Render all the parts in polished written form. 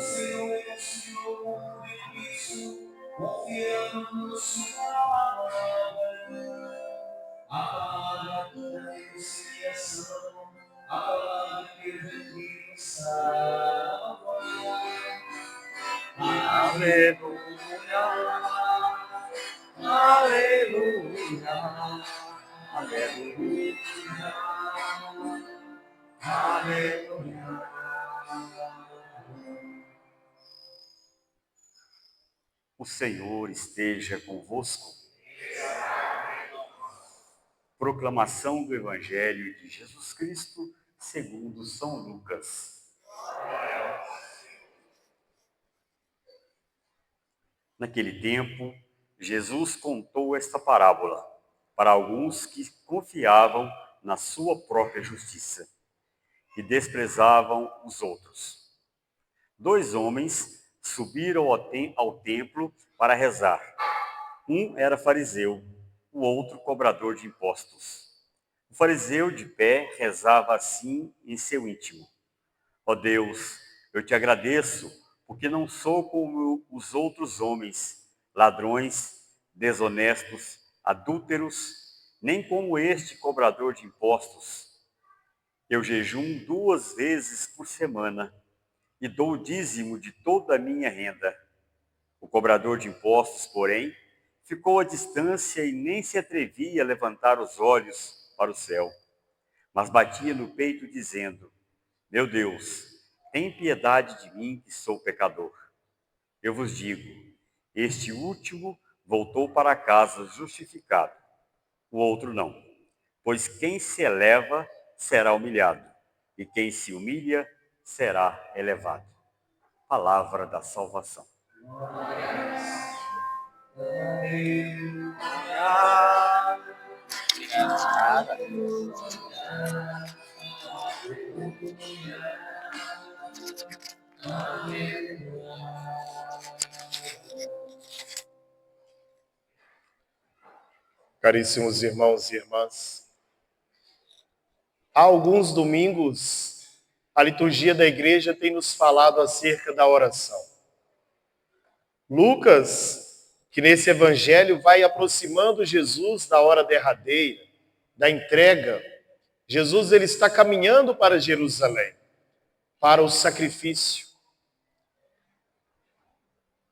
Senhor me auxiliou por isso, confiando no sua palavra. A palavra da reconciliação, a palavra que o retiro salva. Aleluia, aleluia, aleluia, aleluia. O Senhor esteja convosco. Proclamação do Evangelho de Jesus Cristo segundo São Lucas. Naquele tempo, Jesus contou esta parábola para alguns que confiavam na sua própria justiça e desprezavam os outros. 2 homens subiram ao templo para rezar. Um era fariseu, o outro cobrador de impostos. O fariseu, de pé, rezava assim em seu íntimo: ó Deus, eu te agradeço, porque não sou como os outros homens, ladrões, desonestos, adúlteros, nem como este cobrador de impostos. Eu jejuo 2 vezes por semana e dou o dízimo de toda a minha renda. O cobrador de impostos, porém, ficou à distância e nem se atrevia a levantar os olhos para o céu, mas batia no peito dizendo: meu Deus, tem piedade de mim que sou pecador. Eu vos digo, este último voltou para casa justificado, o outro não. Pois quem se eleva será humilhado, e quem se humilha será elevado. Palavra da salvação. Caríssimos irmãos e irmãs, há alguns domingos a liturgia da igreja tem nos falado acerca da oração. Lucas, que nesse evangelho vai aproximando Jesus da hora derradeira, da entrega, Jesus ele está caminhando para Jerusalém, para o sacrifício.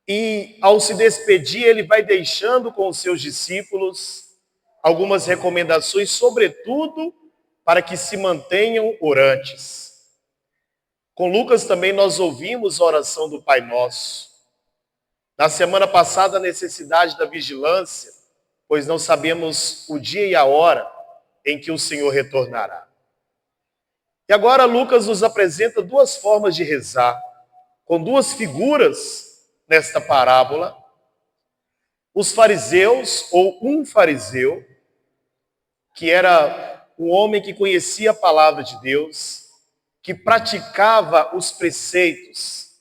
E ao se despedir, ele vai deixando com os seus discípulos algumas recomendações, sobretudo para que se mantenham orantes. Com Lucas também nós ouvimos a oração do Pai Nosso. Na semana passada, a necessidade da vigilância, pois não sabemos o dia e a hora em que o Senhor retornará. E agora Lucas nos apresenta 2 formas de rezar, com 2 figuras nesta parábola. Os fariseus, ou um fariseu, que era um homem que conhecia a palavra de Deus, que praticava os preceitos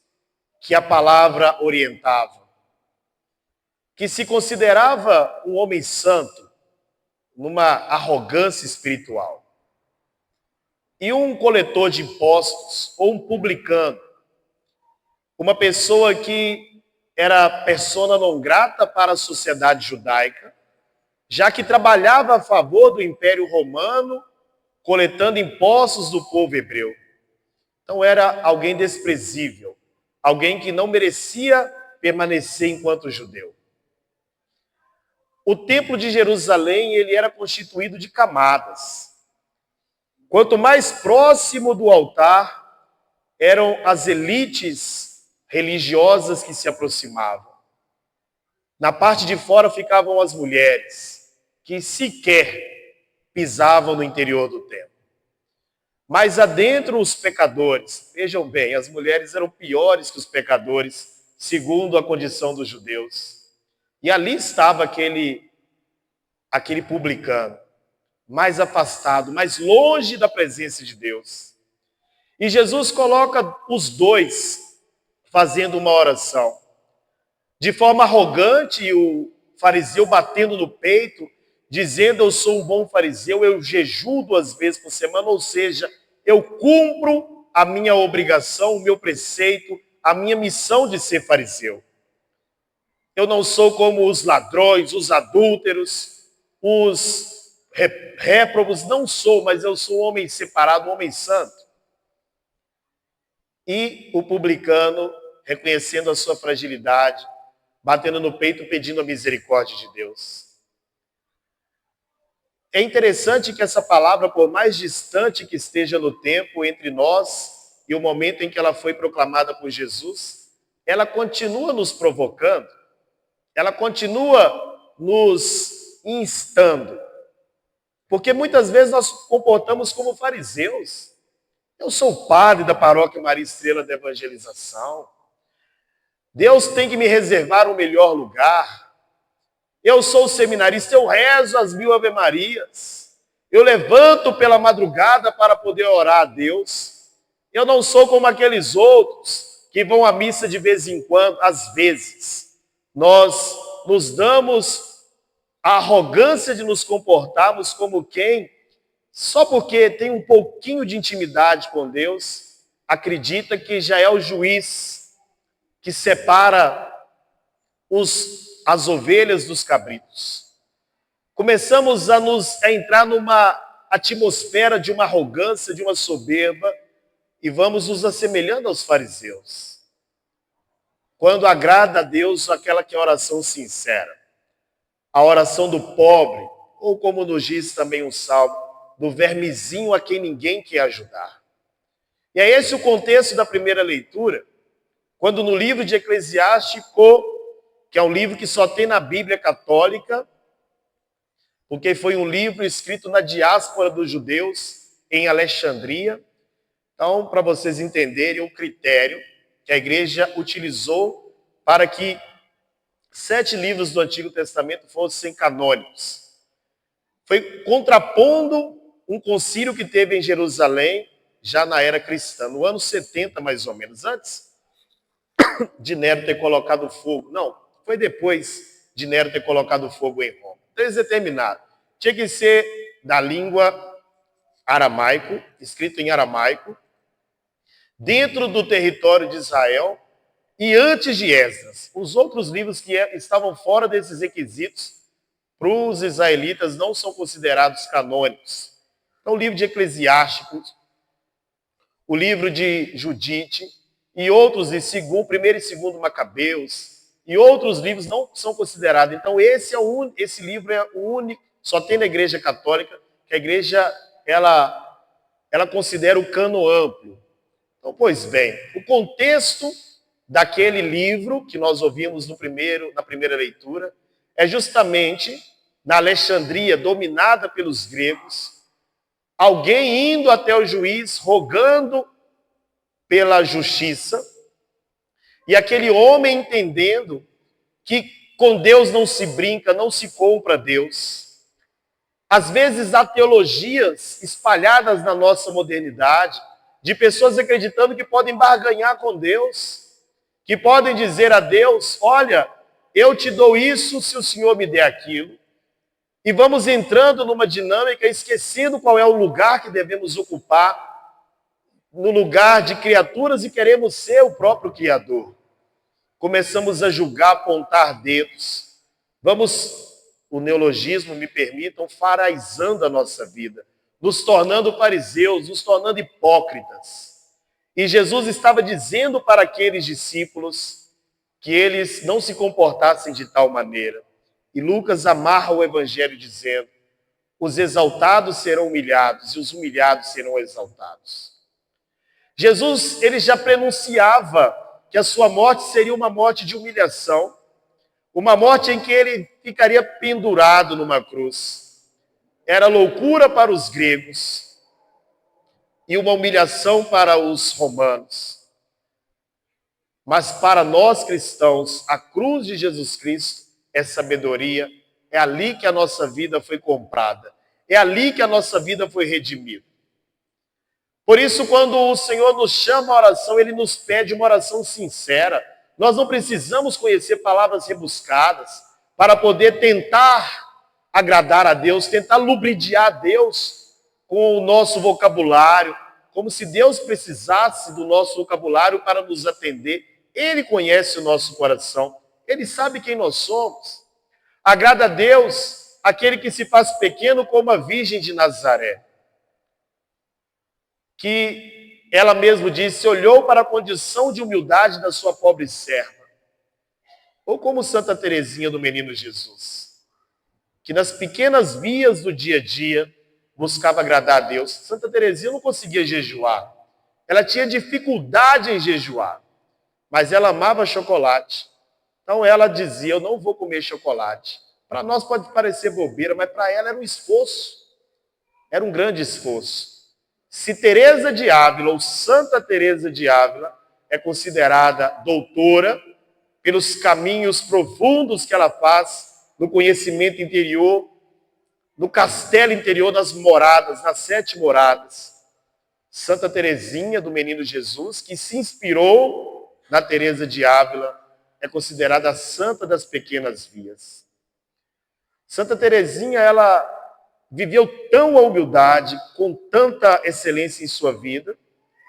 que a palavra orientava, que se considerava um homem santo, numa arrogância espiritual. E um coletor de impostos, ou um publicano, uma pessoa que era persona non grata para a sociedade judaica, já que trabalhava a favor do Império Romano, coletando impostos do povo hebreu. Então era alguém desprezível, alguém que não merecia permanecer enquanto judeu. O templo de Jerusalém, ele era constituído de camadas. Quanto mais próximo do altar, eram as elites religiosas que se aproximavam. Na parte de fora ficavam as mulheres, que sequer pisavam no interior do templo. Mas adentro os pecadores. Vejam bem, as mulheres eram piores que os pecadores, segundo a condição dos judeus. E ali estava aquele publicano, mais afastado, mais longe da presença de Deus. E Jesus coloca os 2 fazendo uma oração. De forma arrogante, o fariseu batendo no peito, dizendo: eu sou um bom fariseu, eu jejuo 2 vezes por semana, ou seja, eu cumpro a minha obrigação, o meu preceito, a minha missão de ser fariseu. Eu não sou como os ladrões, os adúlteros, os réprobos, não sou, mas eu sou um homem separado, um homem santo. E o publicano, reconhecendo a sua fragilidade, batendo no peito, pedindo a misericórdia de Deus. É interessante que essa palavra, por mais distante que esteja no tempo entre nós e o momento em que ela foi proclamada por Jesus, ela continua nos provocando, ela continua nos instando. Porque muitas vezes nós comportamos como fariseus. Eu sou padre da paróquia Maria Estrela da Evangelização. Deus tem que me reservar um melhor lugar. Eu sou seminarista, eu rezo as 1000 Ave-Marias. Eu levanto pela madrugada para poder orar a Deus. Eu não sou como aqueles outros que vão à missa de vez em quando, às vezes. Nós nos damos a arrogância de nos comportarmos como quem, só porque tem um pouquinho de intimidade com Deus, acredita que já é o juiz que separa as ovelhas dos cabritos. Começamos a entrar numa atmosfera de uma arrogância, de uma soberba, e vamos nos assemelhando aos fariseus. Quando agrada a Deus aquela que é a oração sincera, a oração do pobre, ou como nos diz também um salmo, do vermezinho a quem ninguém quer ajudar. E é esse o contexto da primeira leitura, quando no livro de Eclesiástico, que é um livro que só tem na Bíblia católica, porque foi um livro escrito na diáspora dos judeus em Alexandria. Então, para vocês entenderem o critério que a igreja utilizou para que 7 livros do Antigo Testamento fossem canônicos. Foi contrapondo um concílio que teve em Jerusalém, já na era cristã, no ano 70 mais ou menos, antes de Nero ter colocado fogo. Não, foi depois de Nero ter colocado fogo em Roma. Então eles determinaram, tinha que ser da língua aramaico, escrito em aramaico, dentro do território de Israel e antes de Esdras. Os outros livros que estavam fora desses requisitos para os israelitas não são considerados canônicos. Então o livro de Eclesiásticos, o livro de Judite e outros de primeiro e segundo Macabeus e outros livros não são considerados. Então esse livro é o único, só tem na Igreja Católica, que a Igreja ela considera o cânon amplo. Então, pois bem, o contexto daquele livro que nós ouvimos na primeira leitura é justamente na Alexandria, dominada pelos gregos, alguém indo até o juiz, rogando pela justiça, e aquele homem entendendo que com Deus não se brinca, não se compra Deus. Às vezes há teologias espalhadas na nossa modernidade, de pessoas acreditando que podem barganhar com Deus, que podem dizer a Deus, olha, eu te dou isso se o Senhor me der aquilo. E vamos entrando numa dinâmica, esquecendo qual é o lugar que devemos ocupar, no lugar de criaturas, e queremos ser o próprio Criador. Começamos a julgar, apontar dedos. Vamos, o neologismo, me permitam, faraizando a nossa vida, nos tornando fariseus, nos tornando hipócritas. E Jesus estava dizendo para aqueles discípulos que eles não se comportassem de tal maneira. E Lucas amarra o evangelho dizendo, os exaltados serão humilhados e os humilhados serão exaltados. Jesus, ele já prenunciava que a sua morte seria uma morte de humilhação, uma morte em que ele ficaria pendurado numa cruz. Era loucura para os gregos e uma humilhação para os romanos. Mas para nós cristãos, a cruz de Jesus Cristo é sabedoria, é ali que a nossa vida foi comprada, é ali que a nossa vida foi redimida. Por isso, quando o Senhor nos chama à oração, Ele nos pede uma oração sincera. Nós não precisamos conhecer palavras rebuscadas para poder tentar agradar a Deus, tentar lubridiar a Deus com o nosso vocabulário, como se Deus precisasse do nosso vocabulário para nos atender. Ele conhece o nosso coração, Ele sabe quem nós somos. Agrada a Deus aquele que se faz pequeno como a Virgem de Nazaré, que ela mesma disse, olhou para a condição de humildade da sua pobre serva. Ou como Santa Teresinha do Menino Jesus, que nas pequenas vias do dia a dia buscava agradar a Deus. Santa Teresinha não conseguia jejuar. Ela tinha dificuldade em jejuar, mas ela amava chocolate. Então ela dizia, eu não vou comer chocolate. Para nós pode parecer bobeira, mas para ela era um esforço. Era um grande esforço. Se Teresa de Ávila, ou Santa Teresa de Ávila, é considerada doutora pelos caminhos profundos que ela faz no conhecimento interior, no castelo interior das moradas, nas 7 moradas. Santa Teresinha do Menino Jesus, que se inspirou na Teresa de Ávila, é considerada a santa das pequenas vias. Santa Teresinha, ela viveu tão a humildade, com tanta excelência em sua vida,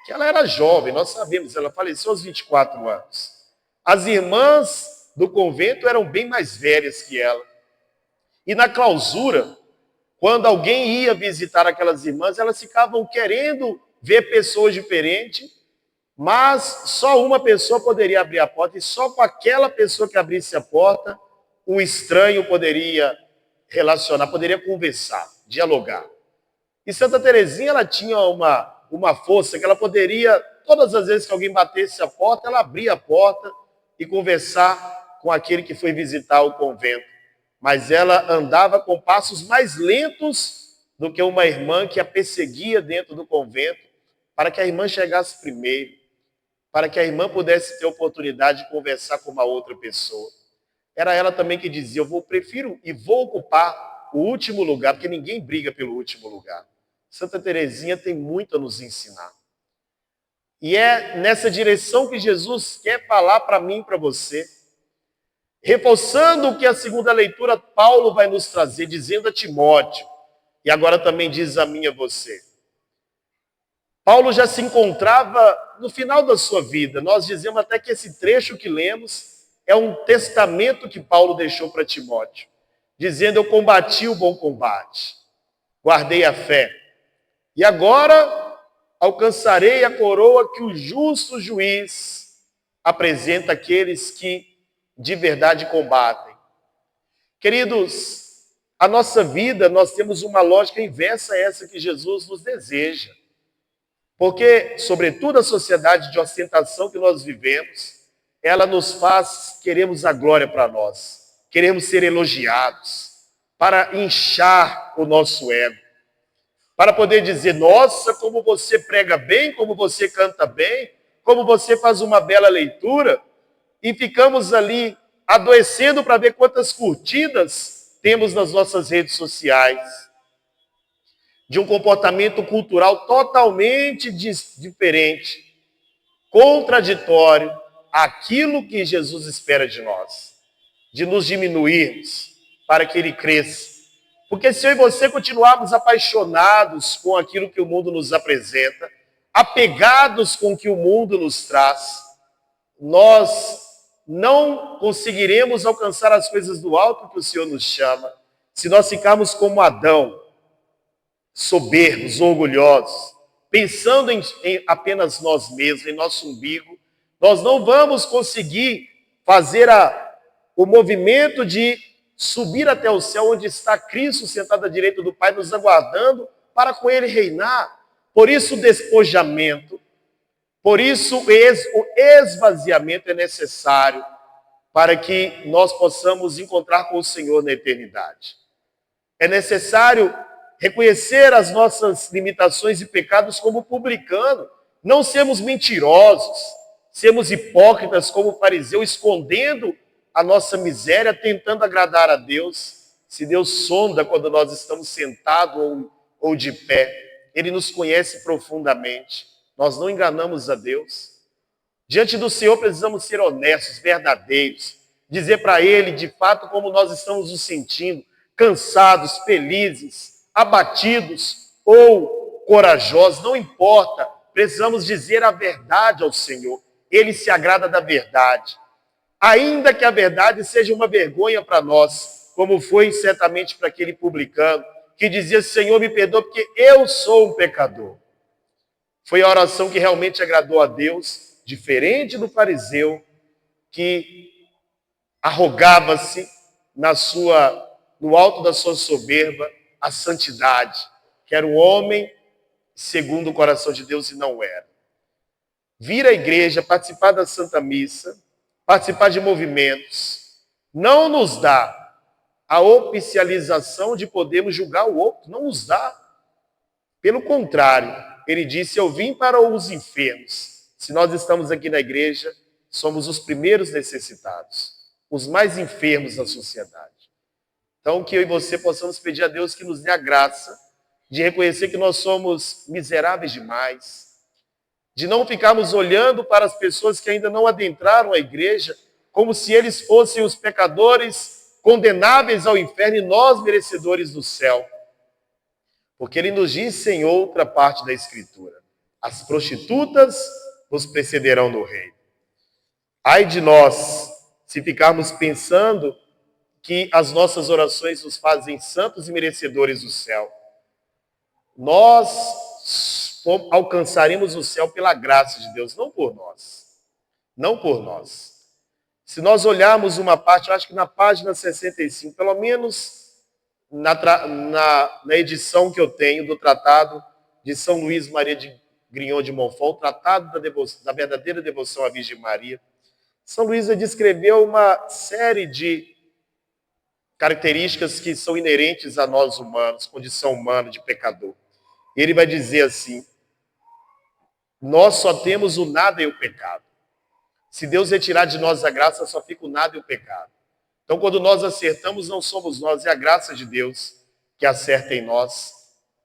que ela era jovem, nós sabemos, ela faleceu aos 24 anos. As irmãs do convento eram bem mais velhas que ela. E na clausura, quando alguém ia visitar aquelas irmãs, elas ficavam querendo ver pessoas diferentes, mas só uma pessoa poderia abrir a porta, e só com aquela pessoa que abrisse a porta, o estranho poderia relacionar, poderia conversar, dialogar. E Santa Teresinha, ela tinha uma força que ela poderia, todas as vezes que alguém batesse a porta, ela abria a porta e conversar com aquele que foi visitar o convento. Mas ela andava com passos mais lentos do que uma irmã que a perseguia dentro do convento, para que a irmã chegasse primeiro, para que a irmã pudesse ter oportunidade de conversar com uma outra pessoa. Era ela também que dizia, prefiro e vou ocupar o último lugar, porque ninguém briga pelo último lugar. Santa Teresinha tem muito a nos ensinar. E é nessa direção que Jesus quer falar para mim e para você, reforçando o que a segunda leitura Paulo vai nos trazer, dizendo a Timóteo, e agora também diz a mim e a você. Paulo já se encontrava no final da sua vida. Nós dizemos até que esse trecho que lemos é um testamento que Paulo deixou para Timóteo, dizendo, eu combati o bom combate, guardei a fé, e agora alcançarei a coroa que o justo juiz apresenta àqueles que de verdade combatem. Queridos, a nossa vida, nós temos uma lógica inversa a essa que Jesus nos deseja. Porque, sobretudo, a sociedade de ostentação que nós vivemos, ela nos faz, queremos a glória para nós, queremos ser elogiados, para inchar o nosso ego, para poder dizer, nossa, como você prega bem, como você canta bem, como você faz uma bela leitura, e ficamos ali adoecendo para ver quantas curtidas temos nas nossas redes sociais, de um comportamento cultural totalmente diferente, contraditório àquilo que Jesus espera de nós, de nos diminuirmos para que Ele cresça. Porque se eu e você continuarmos apaixonados com aquilo que o mundo nos apresenta, apegados com o que o mundo nos traz, nós não conseguiremos alcançar as coisas do alto que o Senhor nos chama, se nós ficarmos como Adão, soberbos, orgulhosos, pensando em apenas nós mesmos, em nosso umbigo, nós não vamos conseguir fazer o movimento de subir até o céu, onde está Cristo sentado à direita do Pai, nos aguardando para com Ele reinar. Por isso o despojamento, por isso o esvaziamento é necessário para que nós possamos encontrar com o Senhor na eternidade. É necessário reconhecer as nossas limitações e pecados como publicano, não sermos mentirosos, sermos hipócritas como fariseu, escondendo a nossa miséria, tentando agradar a Deus. Se Deus sonda quando nós estamos sentados ou de pé, Ele nos conhece profundamente. Nós não enganamos a Deus. Diante do Senhor precisamos ser honestos, verdadeiros, dizer para Ele de fato como nós estamos nos sentindo, cansados, felizes, abatidos ou corajosos, não importa. precisamos dizer a verdade ao Senhor. Ele se agrada da verdade. Ainda que a verdade seja uma vergonha para nós, como foi certamente para aquele publicano, que dizia: Senhor, me perdoa porque eu sou um pecador. Foi a oração que realmente agradou a Deus, diferente do fariseu, que arrogava-se no alto da sua soberba a santidade, que era um homem segundo o coração de Deus e não era. Vir à igreja, participar da Santa Missa, participar de movimentos, não nos dá a oficialização de podermos julgar o outro, não nos dá. Pelo contrário, ele disse: eu vim para os enfermos. Se nós estamos aqui na igreja, somos os primeiros necessitados, os mais enfermos da sociedade. Então, que eu e você possamos pedir a Deus que nos dê a graça de reconhecer que nós somos miseráveis demais, de não ficarmos olhando para as pessoas que ainda não adentraram a igreja como se eles fossem os pecadores condenáveis ao inferno e nós merecedores do céu. Porque ele nos diz em outra parte da Escritura: as prostitutas nos precederão no reino. Ai de nós, se ficarmos pensando que as nossas orações nos fazem santos e merecedores do céu. Nós alcançaremos o céu pela graça de Deus, não por nós. Não por nós. Se nós olharmos uma parte, eu acho que na página 65, pelo menos na edição que eu tenho do Tratado de São Luís Maria de Grignon de Montfort, o Tratado da verdadeira devoção à Virgem Maria, São Luís descreveu uma série de características que são inerentes a nós humanos, condição humana de pecador. Ele vai dizer assim: nós só temos o nada e o pecado. Se Deus retirar de nós a graça, só fica o nada e o pecado. Então, quando nós acertamos, não somos nós, é a graça de Deus que acerta em nós.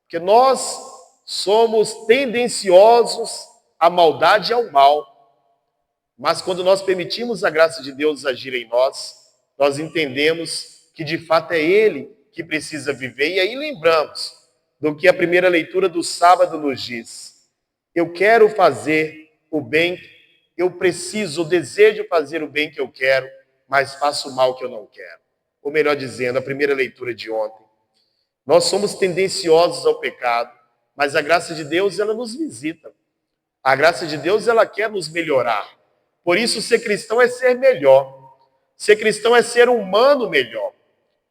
Porque nós somos tendenciosos à maldade e ao mal. Mas quando nós permitimos a graça de Deus agir em nós, nós entendemos que de fato é Ele que precisa viver. E aí lembramos do que a primeira leitura do sábado nos diz: eu quero fazer o bem, eu desejo fazer o bem que eu quero, mas faço o mal que eu não quero. Ou melhor dizendo, a primeira leitura de ontem. Nós somos tendenciosos ao pecado, mas a graça de Deus, ela nos visita. A graça de Deus, ela quer nos melhorar. Por isso, ser cristão é ser melhor. Ser cristão é ser humano melhor.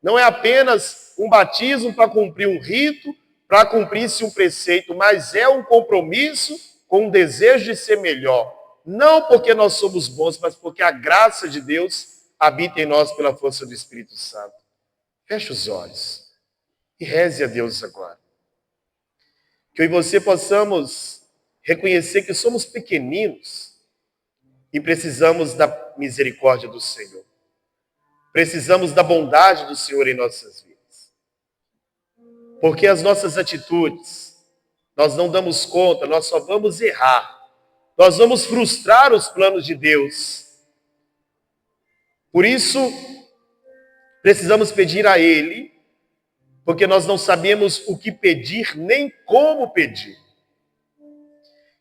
Não é apenas um batismo para cumprir um rito, para cumprir-se um preceito, mas é um compromisso com um desejo de ser melhor. Não porque nós somos bons, mas porque a graça de Deus habita em nós pela força do Espírito Santo. Feche os olhos e reze a Deus agora. Que eu e você possamos reconhecer que somos pequeninos e precisamos da misericórdia do Senhor. Precisamos da bondade do Senhor em nossas vidas. Porque as nossas atitudes, nós não damos conta, nós só vamos errar. Nós vamos frustrar os planos de Deus. Por isso, precisamos pedir a Ele, porque nós não sabemos o que pedir, nem como pedir.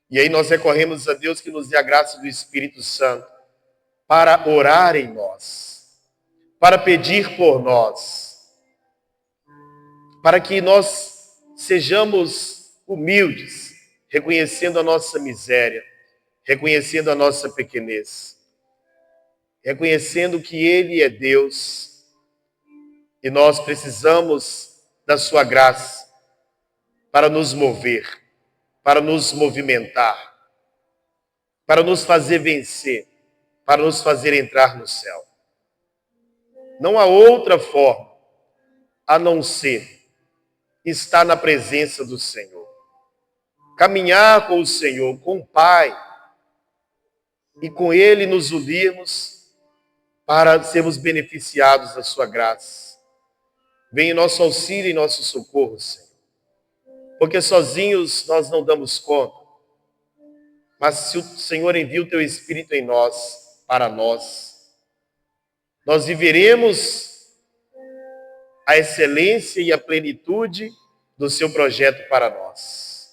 E aí nós recorremos a Deus que nos dê a graça do Espírito Santo para orar em nós, para pedir por nós, para que nós sejamos humildes, reconhecendo a nossa miséria, reconhecendo a nossa pequenez, reconhecendo que Ele é Deus e nós precisamos da sua graça para nos mover, para nos movimentar, para nos fazer vencer, para nos fazer entrar no céu. Não há outra forma a não ser estar na presença do Senhor. Caminhar com o Senhor, com o Pai, e com Ele nos unirmos para sermos beneficiados da sua graça. Venha em nosso auxílio e nosso socorro, Senhor. Porque sozinhos nós não damos conta. Mas se o Senhor envia o teu Espírito em nós, para nós viveremos a excelência e a plenitude do seu projeto para nós.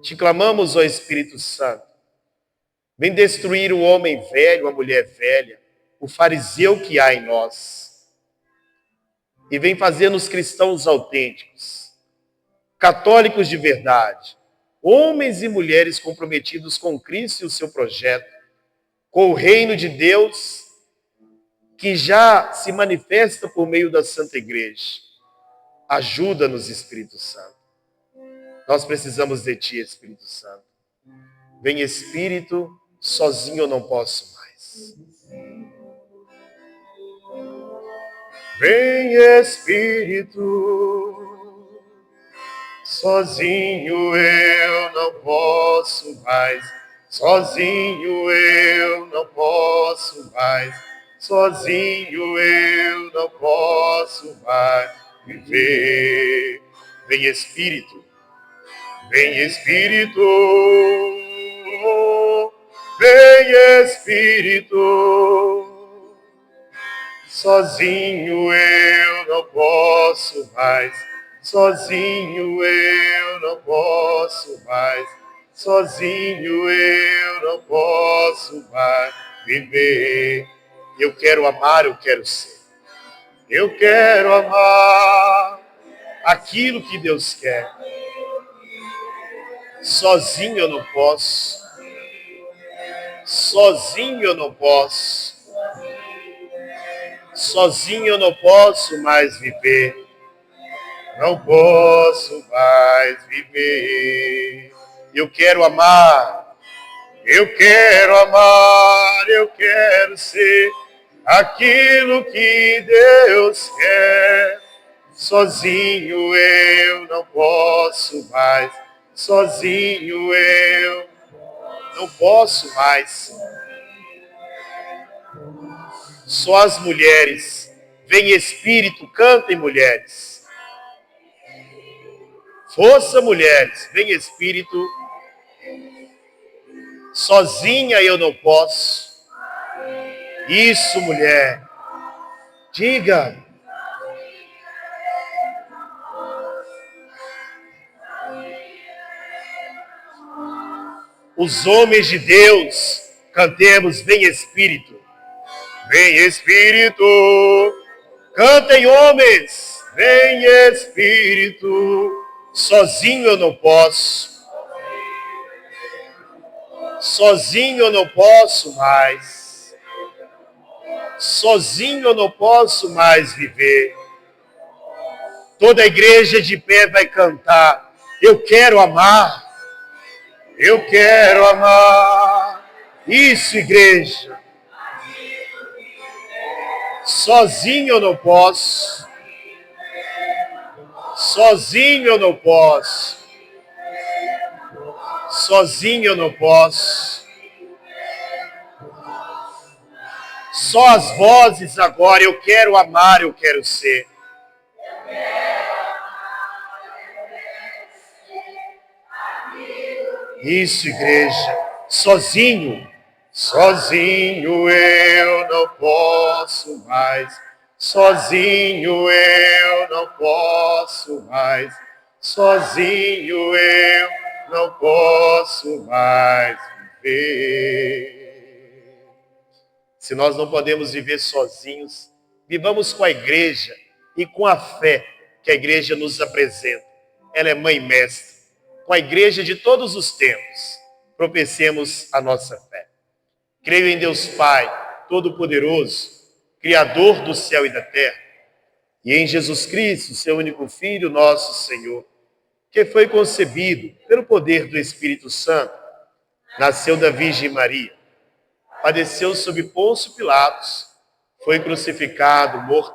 Te clamamos, ó Espírito Santo, vem destruir o homem velho, a mulher velha, o fariseu que há em nós. E vem fazer-nos cristãos autênticos, católicos de verdade, homens e mulheres comprometidos com Cristo e o seu projeto, com o reino de Deus, que já se manifesta por meio da Santa Igreja. Ajuda-nos, Espírito Santo. Nós precisamos de Ti, Espírito Santo. Vem, Espírito, sozinho eu não posso mais. Vem, Espírito, sozinho eu não posso mais. Sozinho eu não posso mais. Sozinho eu não posso mais viver. Vem, Espírito. Vem, Espírito. Vem, Espírito. Sozinho eu não posso mais. Sozinho eu não posso mais. Sozinho eu não posso mais viver. Eu quero amar, eu quero ser. Eu quero amar aquilo que Deus quer. Sozinho eu não posso. Sozinho eu não posso. Sozinho eu não posso mais viver. Não posso mais viver. Eu quero amar. Eu quero amar. Eu quero ser aquilo que Deus quer. Sozinho eu não posso mais. Sozinho eu não posso mais. Só as mulheres. Vem, Espírito, cantem, mulheres. Força, mulheres. Vem, Espírito. Sozinha eu não posso. Isso, mulher. Diga. Os homens de Deus, cantemos, vem, Espírito. Vem, Espírito. Cantem, homens. Vem, Espírito. Sozinho eu não posso. Sozinho eu não posso mais. Sozinho eu não posso mais viver. Toda a igreja de pé vai cantar. Eu quero amar. Eu quero amar. Isso, igreja. Sozinho eu não posso. Sozinho eu não posso. Sozinho eu não posso. Só as vozes agora. Eu quero amar, eu quero ser. Isso, igreja. Sozinho. Sozinho eu não posso mais. Sozinho eu não posso mais. Sozinho eu não posso mais viver. Se nós não podemos viver sozinhos, vivamos com a igreja e com a fé que a igreja nos apresenta. Ela é mãe mestra. Com a igreja de todos os tempos, propiciemos a nossa fé. Creio em Deus Pai, Todo-Poderoso, Criador do céu e da terra, e em Jesus Cristo, seu único Filho, nosso Senhor, que foi concebido pelo poder do Espírito Santo, nasceu da Virgem Maria, padeceu sob Pôncio Pilatos, foi crucificado, morto